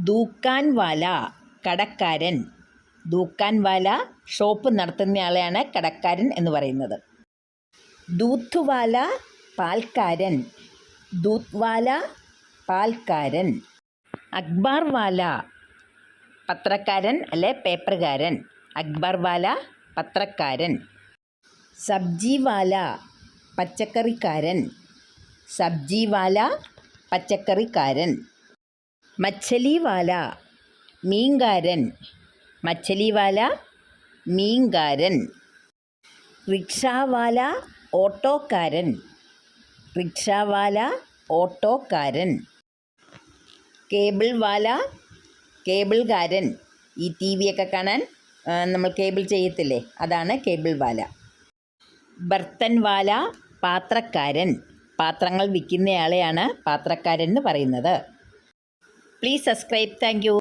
ദൂക്കാൻ വാല കടക്കാരൻ. ദൂക്കാൻ വാല ഷോപ്പ് നടത്തുന്നയാളെയാണ് കടക്കാരൻ എന്ന് പറയുന്നത്. ദൂത്ത് വാല പാൽക്കാരൻ. ദൂത്ത് വാല പാൽക്കാരൻ. അഖ്ബാർ വാല പത്രക്കാരൻ അല്ലെ പേപ്പറുകാരൻ. അഖ്ബാർ വാല പത്രക്കാരൻ. സബ്ജി വാല പച്ചക്കറിക്കാരൻ. സബ്ജി വാല പച്ചക്കറിക്കാരൻ. മച്ഛലി വാല മീൻകാരൻ. മച്ഛലി വാല മീൻകാരൻ. റിക്ഷാവാല ഓട്ടോക്കാരൻ. റിക്ഷാവാല ഓട്ടോക്കാരൻ. കേബിൾ വാല കേബിൾകാരൻ. ഈ ടി വിയൊക്കെ കാണാൻ നമ്മൾ കേബിൾ ചെയ്യത്തില്ലേ, അതാണ് കേബിൾ വാല. ബർത്തൻ വാല പാത്രക്കാരൻ. പാത്രങ്ങൾ വിൽക്കുന്നയാളെയാണ് പാത്രക്കാരൻ എന്ന് പറയുന്നത്. Please subscribe. Thank you.